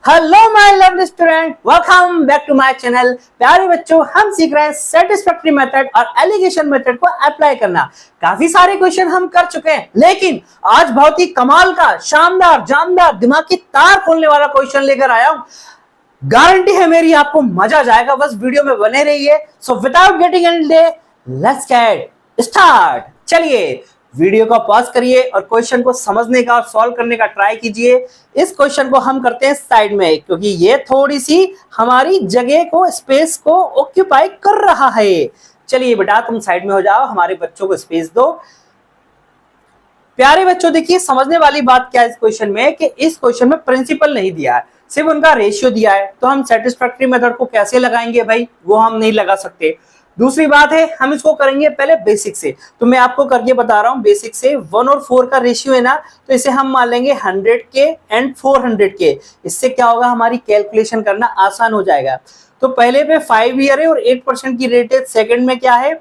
Hello my lovely student, welcome back to my channel. प्यारे बच्चों, हम सीख रहे हैं सेटिस्फैक्टरी मेथड और एलिगेशन मेथड को अप्लाई करना। काफी सारे क्वेश्चन हम कर चुके हैं, लेकिन आज बहुत ही कमाल का, शानदार, जानदार, दिमाग की तार खोलने वाला क्वेश्चन लेकर आया हूं। गारंटी है मेरी, आपको मजा आ जाएगा। बस वीडियो में बने रहिए। So without getting any delay, let's get start. चलिए वीडियो को पॉज करिए और क्वेश्चन को समझने का और सॉल्व करने का ट्राई कीजिए। इस क्वेश्चन को हम करते हैं साइड में, क्योंकि ये थोड़ी सी हमारी जगह को, स्पेस को ऑक्यूपाई कर रहा है। चलिए बेटा, तुम साइड में हो जाओ, हमारे बच्चों को स्पेस दो। प्यारे बच्चों, देखिए समझने वाली बात क्या है इस क्वेश्चन में, कि इस क्वेश्चन में प्रिंसिपल नहीं दिया है, सिर्फ उनका रेशियो दिया है। तो हम सेटिस्फैक्टरी मेथड को कैसे लगाएंगे भाई, वो हम नहीं लगा सकते। दूसरी बात है, हम इसको करेंगे पहले बेसिक से। तो मैं आपको करके बता रहा हूं बेसिक से। 1 और 4 का रेशियो है ना, तो इसे हम मान लेंगे 100 के एंड 400 के। इससे क्या होगा, हमारी कैलकुलेशन करना आसान हो जाएगा। तो पहले पे 5 ईयर है और 8% की रेट है। सेकंड में क्या है,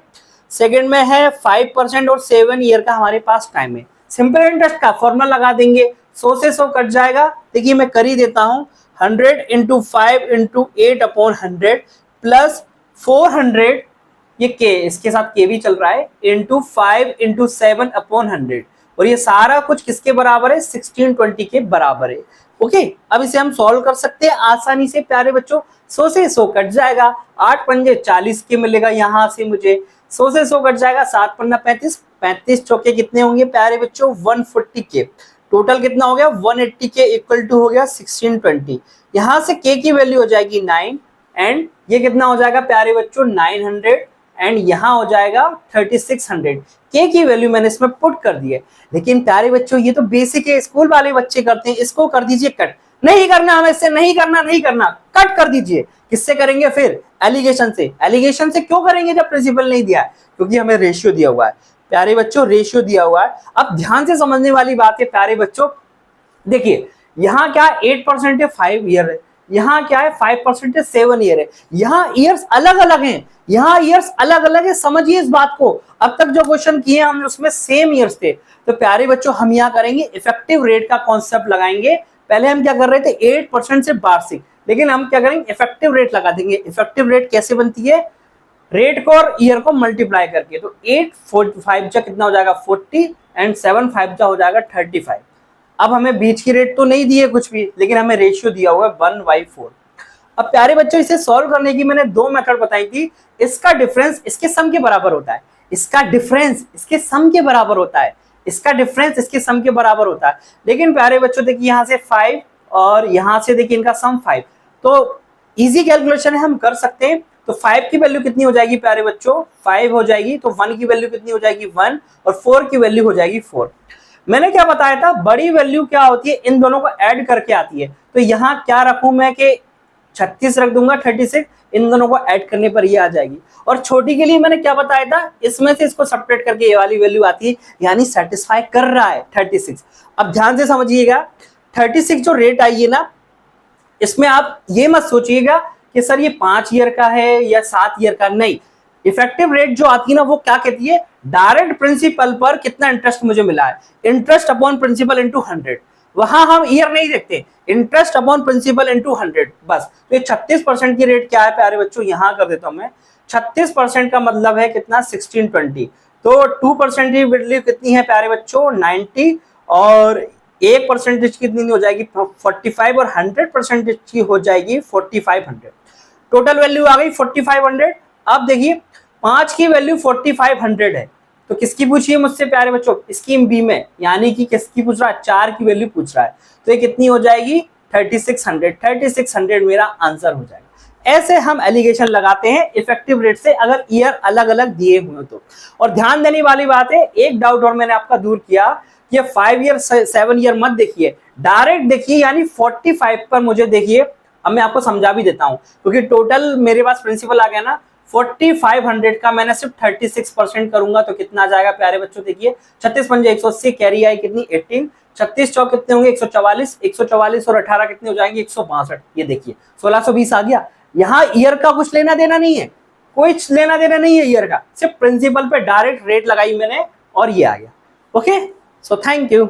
सेकंड में है 5% और 7 ईयर का हमारे पास टाइम है। सिंपल इंटरेस्ट का फॉर्मूला लगा देंगे, 100 से 100 कट जाएगा। देखिए मैं कर ही देता हूं, 100 इंटू 5 इंटू 8/100 प्लस 400, ये के, इसके साथ के भी चल रहा है, इंटू 5 इंटू 7/100। और ये सारा कुछ किसके बराबर है, 1620 के बराबर है। ओके, अब इसे हम सॉल्व कर सकते हैं आसानी से। प्यारे बच्चों, 100 से 100 कट जाएगा, 8 पंजे 40 के मिलेगा। यहां से मुझे 100 से 100 कट जाएगा, 7 पन्ना 35, 35 चौके कितने होंगे प्यारे बच्चों, 140 के। टोटल कितना हो गया, 180 के इक्वल टू हो गया 1620। यहां से के की वैल्यू हो जाएगी 9, एंड ये कितना हो जाएगा प्यारे बच्चों, 900, एंड यहां हो जाएगा 3600। के की वैल्यू मैंने इसमें पुट कर दी है। लेकिन प्यारे बच्चों, ये तो बेसिक है, स्कूल वाले बच्चे करते हैं। इसको कर दीजिए कट। नहीं करना, हमें इससे नहीं करना, नहीं करना, कट कर दीजिए। किससे करेंगे फिर, एलिगेशन से। एलिगेशन से क्यों करेंगे जब प्रिंसिपल नहीं दिया है, क्योंकि हमें रेशियो दिया हुआ है। प्यारे बच्चों, रेशियो दिया हुआ है। अब ध्यान से समझने वाली बात है प्यारे बच्चों, देखिए यहाँ क्या 8% है, 5 ईयर है। यहाँ क्या है, 5% है, 7 ईयर है। यहाँ ईयर्स अलग अलग हैं, यहाँ ईयर्स अलग अलग है। समझिए इस बात को। अब तक जो क्वेश्चन किए हमने उसमें सेम ईयर्स थे। तो प्यारे बच्चों, हम यहाँ करेंगे इफेक्टिव रेट का कॉन्सेप्ट लगाएंगे। पहले हम क्या कर रहे थे, 8% से वार्षिक, लेकिन हम क्या करेंगे, इफेक्टिव रेट लगा देंगे। इफेक्टिव रेट कैसे बनती है, रेट को और ईयर को मल्टीप्लाई करके। तो 8 5 जा कितना हो जाएगा, 40, एंड 7 5 जा हो जाएगा 35। अब हमें बीच की रेट तो नहीं दी है कुछ भी, लेकिन हमें रेशियो दिया हुआ है 1/4। अब प्यारे बच्चों, इसे सॉल्व करने की मैंने 2 मेथड बताई थी। इसका डिफरेंस इसके सम के बराबर होता है, इसका डिफरेंस इसके सम के बराबर होता है, इसका डिफरेंस इसके सम के बराबर होता है। लेकिन प्यारे बच्चों देखिए, यहाँ से 5 और यहाँ से देखिए इनका सम 5, तो इजी कैलकुलेशन है, हम कर सकते हैं। तो 5 की वैल्यू कितनी हो जाएगी प्यारे बच्चों, 5 हो जाएगी। तो 1 की वैल्यू कितनी हो जाएगी, 1, और 4 की वैल्यू हो जाएगी 4। मैंने क्या बताया था, बड़ी वैल्यू क्या होती है, इन दोनों को ऐड करके आती है। तो यहाँ क्या रखूं मैं, कि 36 रख दूंगा, 36, इन दोनों को ऐड करने पर ये आ जाएगी। और छोटी के लिए मैंने क्या बताया था, इसमें से इसको सब्ट्रैक्ट करके ये वाली वैल्यू आती है, यानी सेटिस्फाई कर रहा है 36। अब ध्यान से समझिएगा, 36 जो रेट आई है ना, इसमें आप ये मत सोचिएगा कि सर ये 5 ईयर का है या 7 ईयर का, नहीं। इफेक्टिव रेट जो आती है ना, वो क्या कहती है, डायरेक्ट प्रिंसिपल पर कितना इंटरेस्ट मुझे मिला है, इंटरेस्ट अपॉन प्रिंसिपल इंटू 100। वहां हम ईयर नहीं देखते, इंटरेस्ट अपॉन प्रिंसिपल इंटू 100 बस। तो ये 36% की रेट क्या है प्यारे बच्चों, यहां कर देता हूं मैं। 36% का मतलब है कितना, 1620। तो 2% की वैल्यू कितनी है प्यारे बच्चों, 90, और 1% कितनी हो जाएगी, 45, और 100% की हो जाएगी 4500। टोटल वैल्यू आ गई 4500। अब देखिए 5 की वैल्यू 4500 है, तो किसकी पूछी है मुझसे प्यारे बच्चों, स्कीम बी में, यानी कि किसकी पूछ रहा है, 4 की वैल्यू पूछ रहा है। तो ये कितनी हो जाएगी, 3600। 3600 मेरा आंसर हो जाएगा। ऐसे हम एलिगेशन लगाते हैं इफेक्टिव रेट से, अगर ईयर अलग अलग दिए हुए तो। और ध्यान देने वाली बात है, एक डाउट और मैंने आपका दूर किया, ये 5 ईयर 7 ईयर मत देखिए, डायरेक्ट देखिए, यानी 45 पर मुझे देखिए। अब मैं आपको समझा भी देता हूं, क्योंकि टोटल मेरे पास प्रिंसिपल आ गया ना, 4500 का मैंने सिर्फ 36% करूंगा तो कितना आ जाएगा प्यारे बच्चों, देखिए 36 पंजे 180, कैरी आई कितनी 18, 36 चौक कितने होंगे 144, 144 और 18 कितने हो जाएंगे 162। ये देखिए 1620 आ गया। यहाँ ईयर का कुछ लेना देना नहीं है, कुछ लेना देना नहीं है ईयर का, सिर्फ प्रिंसिपल पे डायरेक्ट रेट लगाई मैंने और ये आ गया। Okay, so thank you.